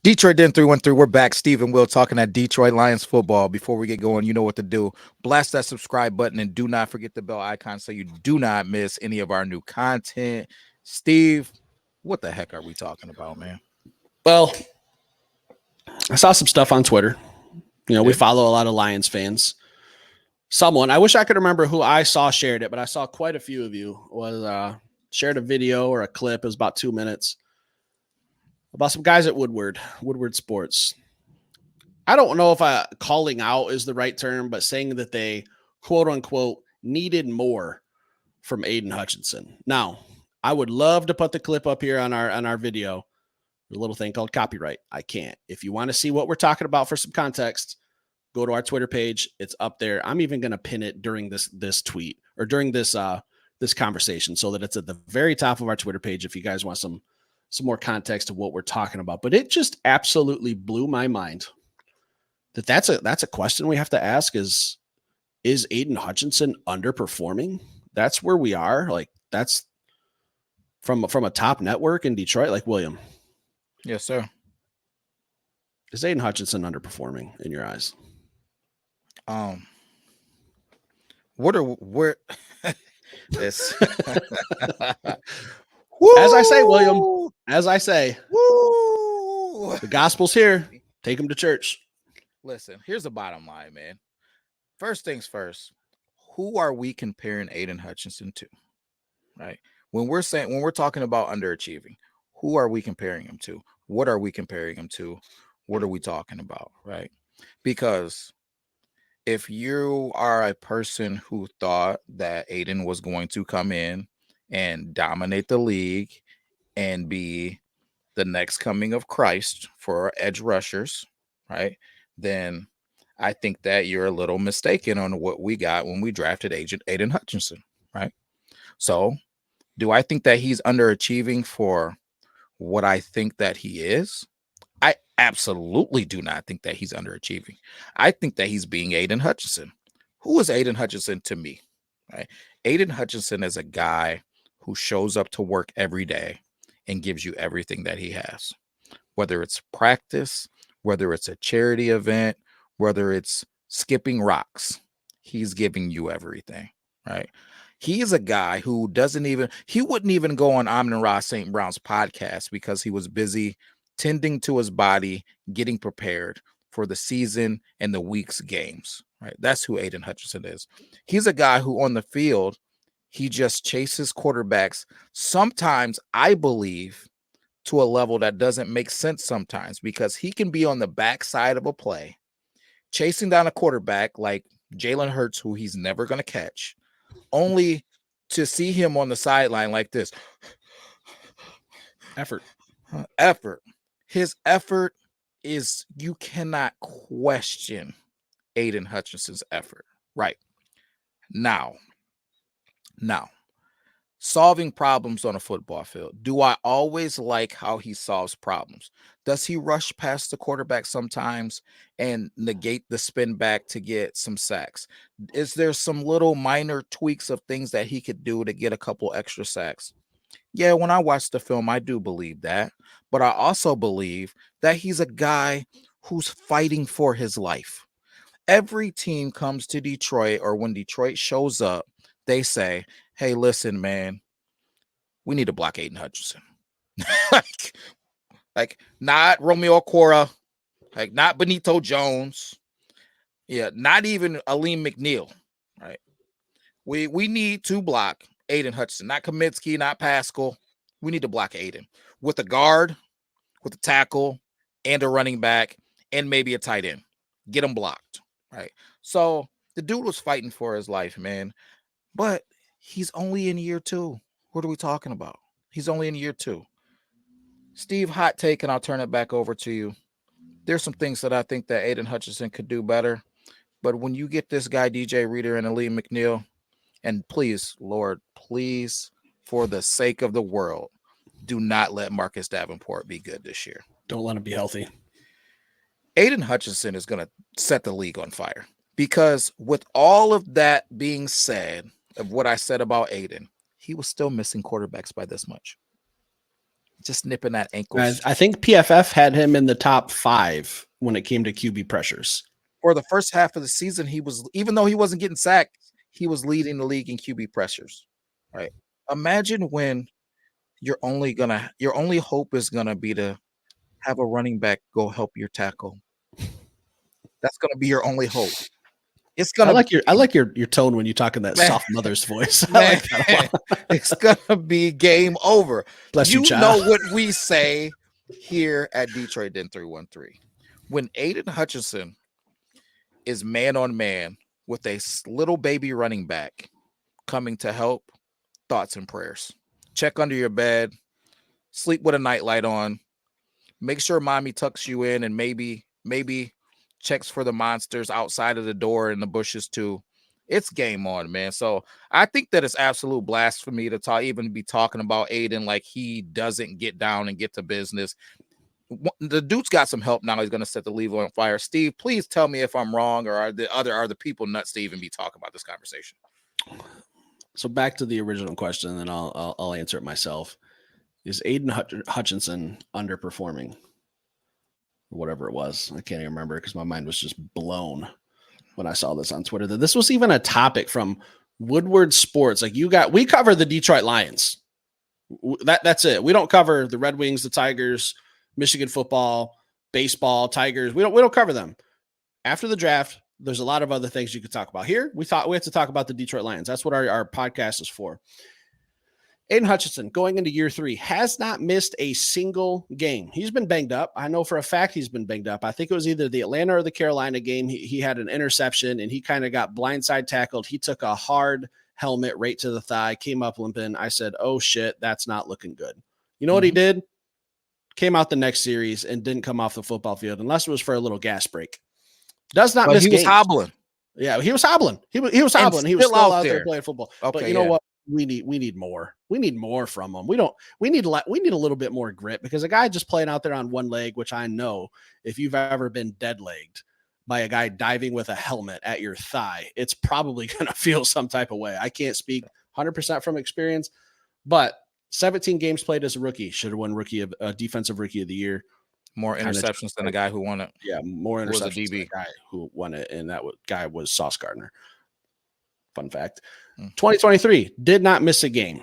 Detroit Den 313. We're back. Steve and Will talking at Detroit Lions football. Before we get going, you know what to do. Blast that subscribe button and do not forget the bell icon so you do not miss any of our new content. Steve, what the heck are we talking about, man? Well, I saw some stuff on Twitter. You know, we Yeah. follow a lot of Lions fans. Someone, I wish I could remember who I saw shared it, but I saw quite a few of you was shared a video or a clip. It was about 2 minutes about some guys at Woodward Sports. I don't know if calling out is the right term, but saying that they quote unquote needed more from Aidan Hutchinson. Now, I would love to put the clip up here on our video. There's a little thing called copyright. I can't. If you want to see what we're talking about for some context, go to our Twitter page. It's up there. I'm even going to pin it during this tweet or during this conversation so that it's at the very top of our Twitter page if you guys want some more context of what we're talking about. But it just absolutely blew my mind that's a question we have to ask is Aidan Hutchinson underperforming? That's where we are. Like that's from a top network in Detroit. Like, William. Yes, sir. Is Aidan Hutchinson underperforming in your eyes? Where this as I say, William, as I say, woo! The gospel's here. Take them to church. Listen, here's the bottom line, man. First things first, who are we comparing Aidan Hutchinson to? Right? When we're talking about underachieving, who are we comparing him to? What are we comparing him to? What are we talking about? Right? Because if you are a person who thought that Aidan was going to come in and dominate the league and be the next coming of Christ for edge rushers, right? Then I think that you're a little mistaken on what we got when we drafted Aidan Hutchinson, right? So, do I think that he's underachieving for what I think that he is? I absolutely do not think that he's underachieving. I think that he's being Aidan Hutchinson. Who is Aidan Hutchinson to me? Right? Aidan Hutchinson is a guy who shows up to work every day and gives you everything that he has, whether it's practice, whether it's a charity event, whether it's skipping rocks. He's giving you everything, right? He is a guy who he wouldn't even go on Amon-Ra St. Brown's podcast because he was busy tending to his body, getting prepared for the season and the week's games, right? That's who Aidan Hutchinson is. He's a guy who on the field, he just chases quarterbacks. Sometimes I believe to a level that doesn't make sense sometimes because he can be on the backside of a play, chasing down a quarterback like Jalen Hurts, who he's never going to catch, only to see him on the sideline like this. Effort. His effort is, you cannot question Aidan Hutchinson's effort. Right. Now, solving problems on a football field. Do I always like how he solves problems? Does he rush past the quarterback sometimes and negate the spin back to get some sacks? Is there some little minor tweaks of things that he could do to get a couple extra sacks? Yeah, when I watch the film, I do believe that. But I also believe that he's a guy who's fighting for his life. Every team comes to Detroit, or when Detroit shows up, they say, hey, listen, man, we need to block Aidan Hutchinson. like not Romeo Cora, like not Benito Jones. Yeah, not even Aleem McNeil. Right. We need to block Aidan Hutchinson, not Kaminsky, not Pascal. We need to block Aidan with a guard, with a tackle, and a running back, and maybe a tight end. Get him blocked. Right. So the dude was fighting for his life, man. But he's only in year 2. What are we talking about? He's only in year 2. Steve, hot take, and I'll turn it back over to you. There's some things that I think that Aidan Hutchinson could do better. But when you get this guy, DJ Reader and Aleem McNeil, and please, Lord, please, for the sake of the world, do not let Marcus Davenport be good this year. Don't let him be healthy. Aidan Hutchinson is going to set the league on fire. Because with all of that being said, of what I said about Aidan, he was still missing quarterbacks by this much. just nipping that ankles. I think PFF had him in the top 5 when it came to QB pressures. For the first half of the season, he was, even though he wasn't getting sacked, he was leading the league in QB pressures. Right? Imagine when your only hope is gonna be to have a running back go help your tackle. That's gonna be your only hope. It's I gonna like your tone when you talk in that Man. soft mother's voice. I man, like that a lot. it's gonna be game over. Bless you, You child. know what we say here at Detroit Den 313. When Aidan Hutchinson is man on man with a little baby running back coming to help, thoughts and prayers. Check under your bed, sleep with a nightlight on, make sure mommy tucks you in, and maybe checks for the monsters outside of the door in the bushes too. It's game on, man. So I think that it's absolute blasphemy to even be talking about Aidan like he doesn't get down and get to business. The dude's got some help now. He's going to set the league on fire. Steve, please tell me if I'm wrong, or are the people nuts to even be talking about this conversation? So back to the original question, and then I'll answer it myself. Is Aidan Hutchinson underperforming? Whatever it was, I can't even remember because my mind was just blown when I saw this on Twitter. That this was even a topic from Woodward Sports. Like we cover the Detroit Lions. That's it. We don't cover the Red Wings, the Tigers, Michigan football, baseball, Tigers. We don't cover them. After the draft, there's a lot of other things you could talk about. Here, we thought we had to talk about the Detroit Lions. That's what our podcast is for. Aidan Hutchinson, going into year 3, has not missed a single game. He's been banged up. I know for a fact he's been banged up. I think it was either the Atlanta or the Carolina game. He had an interception, and he kind of got blindside tackled. He took a hard helmet right to the thigh, came up limping. I said, oh, shit, that's not looking good. You know what he did? Came out the next series and didn't come off the football field unless it was for a little gas break. Does not miss games. He was hobbling. Yeah, he was hobbling. He was hobbling. He was still out there playing football. Okay, but you know what? We need more. We need more from him. We need a little bit more grit, because a guy just playing out there on one leg, which I know if you've ever been dead legged by a guy diving with a helmet at your thigh, it's probably going to feel some type of way. I can't speak 100% from experience, but 17 games played as a rookie, should have won defensive rookie of the year. More interceptions than the guy who won it. Yeah, more interceptions than the guy who won it, and that guy was Sauce Gardner. Fun fact. 2023, did not miss a game.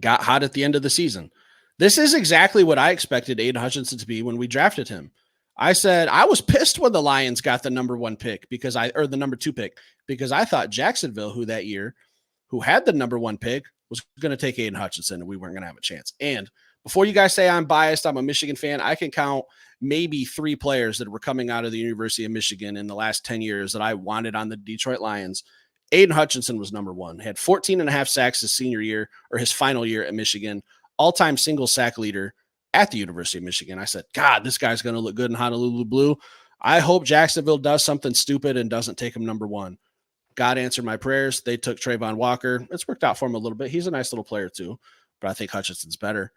Got hot at the end of the season. This is exactly what I expected Aidan Hutchinson to be when we drafted him. I said I was pissed when the Lions got the number 1 pick the number 2 pick, because I thought Jacksonville, who had the number 1 pick, was going to take Aidan Hutchinson, and we weren't going to have a chance. And before you guys say I'm biased, I'm a Michigan fan, I can count maybe 3 players that were coming out of the University of Michigan in the last 10 years that I wanted on the Detroit Lions. Aidan Hutchinson was number 1. Had 14.5 sacks his senior year, or his final year at Michigan. All-time single sack leader at the University of Michigan. I said, God, this guy's going to look good in Honolulu blue. I hope Jacksonville does something stupid and doesn't take him number 1. God answered my prayers. They took Trayvon Walker. It's worked out for him a little bit. He's a nice little player too, but I think Hutchinson's better.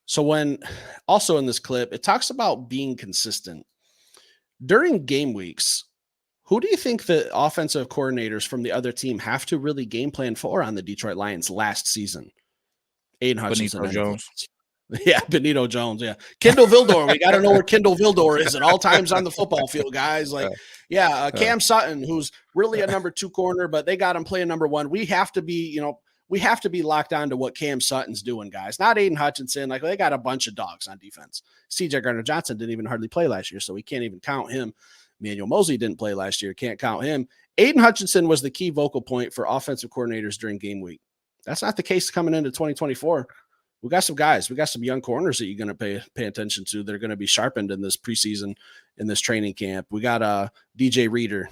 So when also in this clip, it talks about being consistent. During game weeks, who do you think the offensive coordinators from the other team have to really game plan for on the Detroit Lions last season? Aidan Hutchinson. Benito Jones. Yeah, Benito Jones. Yeah. Kendall Vildor. We got to know where Kendall Vildor is at all times on the football field, guys. Like, Cam Sutton, who's really a number 2 corner, but they got him playing number 1. We have to be, locked on to what Cam Sutton's doing, guys. Not Aidan Hutchinson. Like, they got a bunch of dogs on defense. CJ Gardner-Johnson didn't even hardly play last year, so we can't even count him. Manuel Mosley didn't play last year. Can't count him. Aidan Hutchinson was the key vocal point for offensive coordinators during game week. That's not the case coming into 2024. We got some guys. We got some young corners that you're going to pay attention to. They're going to be sharpened in this preseason, in this training camp. We got DJ Reader.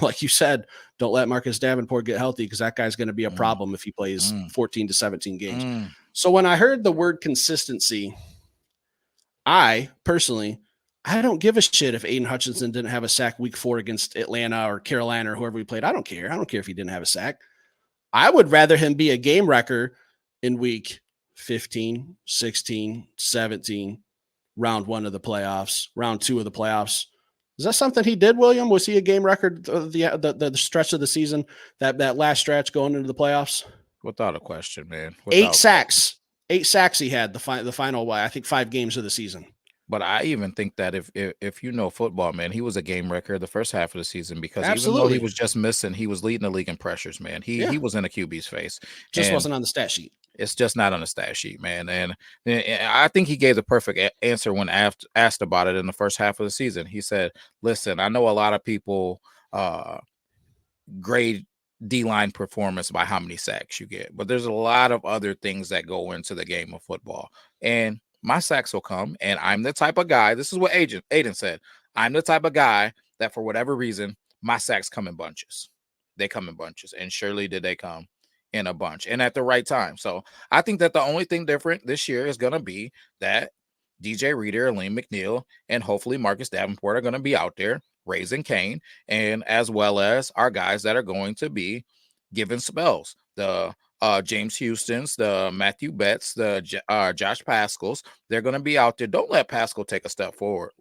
Like you said, don't let Marcus Davenport get healthy, because that guy's going to be a problem if he plays 14 to 17 games. So when I heard the word consistency, I don't give a shit if Aidan Hutchinson didn't have a sack week 4 against Atlanta or Carolina or whoever we played. I don't care. I don't care if he didn't have a sack. I would rather him be a game wrecker in week 15, 16, 17, round 1 of the playoffs, round 2 of the playoffs. Is that something he did, William? Was he a game record the stretch of the season, that last stretch going into the playoffs? Without a question, man. 8 sacks. 8 sacks he had the final, I think 5 games of the season. But I even think that if you know football, man, he was a game wrecker the first half of the season because even though he Absolutely. was just missing, he was leading the league in pressures, man. He was in a QB's face. Just And wasn't on the stat sheet. it's just not on the stat sheet, man. And I think he gave the perfect answer when asked about it in the first half of the season. He said, listen, I know a lot of people grade D-line performance by how many sacks you get, but there's a lot of other things that go into the game of football. And my sacks will come, and I'm the type of guy, this is what Aidan said, I'm the type of guy that for whatever reason, my sacks come in bunches. They come in bunches, and surely did they come in a bunch and at the right time. So I think that the only thing different this year is going to be that DJ Reader, Aleem McNeil, and hopefully Marcus Davenport are going to be out there raising Cain, and as well as our guys that are going to be given spells. The James Houston's, the Matthew Betts, the Josh Pascal's, they're going to be out there. Don't let Pascal take a step forward.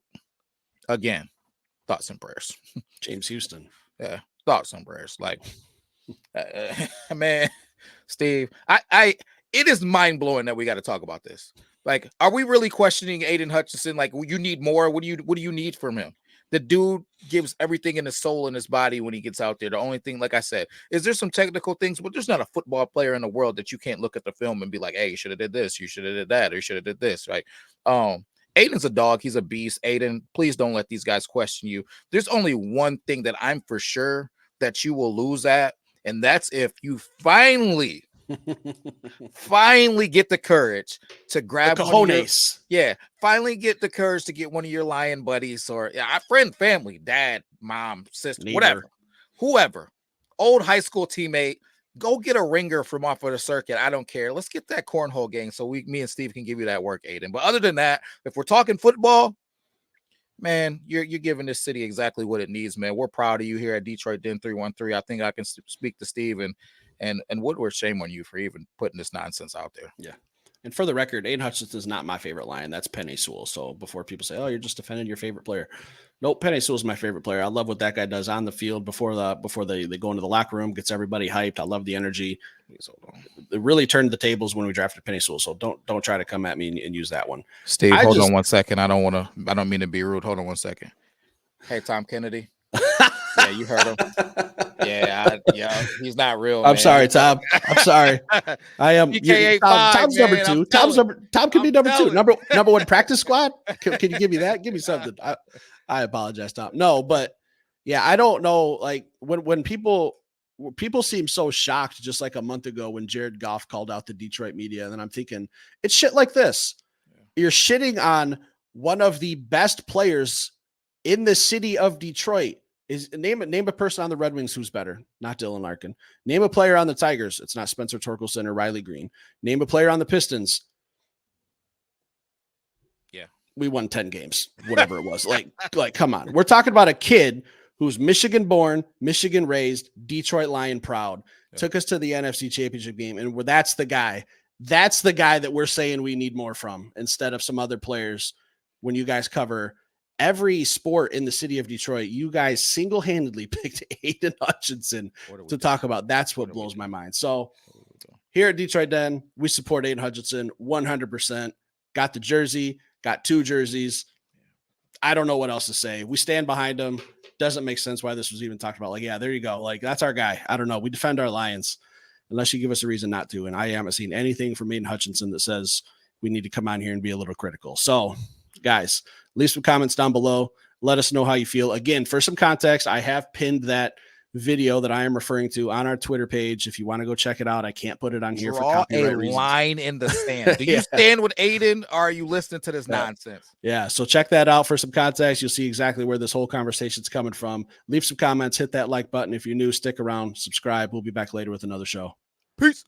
Again, thoughts and prayers. James Houston. Yeah, thoughts and prayers. Like, man, Steve, it is mind blowing that we got to talk about this. Like, are we really questioning Aidan Hutchinson? Like, you need more. What do you need from him? The dude gives everything in his soul and his body when he gets out there. The only thing, like I said, is there some technical things, but there's not a football player in the world that you can't look at the film and be like, hey, you should have did this, you should have did that, or you should have did this, right? Aidan's a dog. He's a beast. Aidan, please don't let these guys question you. There's only one thing that I'm for sure that you will lose at, and that's if you finally get the courage to grab the cojones. Finally get the courage to get one of your lion buddies or friend, family, dad, mom, sister, whatever, whoever, old high school teammate, go get a ringer from off of the circuit. I don't care. Let's get that cornhole gang so me and Steve can give you that work, Aidan. But other than that, if we're talking football, man, you're giving this city exactly what it needs, man. We're proud of you here at Detroit Den 313. I think I can speak to Steve and Woodward, shame on you for even putting this nonsense out there. Yeah. And for the record, Aidan Hutchinson is not my favorite Lion. That's Penei Sewell. So before people say, oh, you're just defending your favorite player. Nope, Penei Sewell is my favorite player. I love what that guy does on the field before they go into the locker room, gets everybody hyped. I love the energy. It really turned the tables when we drafted Penei Sewell. So don't try to come at me and use that one. Steve, hold on 1 second. I don't mean to be rude. Hold on 1 second. Hey, Tom Kennedy. Yeah, you heard him. Yeah, he's not real. I'm sorry, Tom. I'm sorry. I am. Tom's number 2. Tom can be number 2. Number 1 practice squad. Can you give me that? Give me something. I apologize, Tom. No, but yeah, I don't know. Like when people seem so shocked, just like a month ago when Jared Goff called out the Detroit media, and then I'm thinking it's shit like this. Yeah. You're shitting on one of the best players in the city of Detroit. Name a person on the Red Wings who's better. Not Dylan Larkin. Name a player on the Tigers. It's not Spencer Torkelson or Riley Green. Name a player on the Pistons. Yeah, we won 10 games, whatever it was. Like, come on. We're talking about a kid who's Michigan born, Michigan raised, Detroit Lion proud. Yeah. Took us to the NFC Championship game, and that's the guy. That's the guy that we're saying we need more from instead of some other players. When you guys cover every sport in the city of Detroit, you guys single-handedly picked Aidan Hutchinson to talk about. That's what blows my mind. So here at Detroit Den, we support Aidan Hutchinson 100%. Got the jersey, got 2 jerseys. I don't know what else to say. We stand behind him. Doesn't make sense why this was even talked about. Like, yeah, there you go. Like, that's our guy. I don't know. We defend our Lions unless you give us a reason not to. And I haven't seen anything from Aidan Hutchinson that says we need to come on here and be a little critical. So, guys, leave some comments down below. Let us know how you feel. Again, for some context, I have pinned that video that I am referring to on our Twitter page. If you want to go check it out, I can't put it on here for copyright reasons. Line in the sand. Do you stand with Aidan, or are you listening to this nonsense? Yeah, so check that out for some context. You'll see exactly where this whole conversation is coming from. Leave some comments, hit that like button. If you're new, stick around, subscribe. We'll be back later with another show. Peace.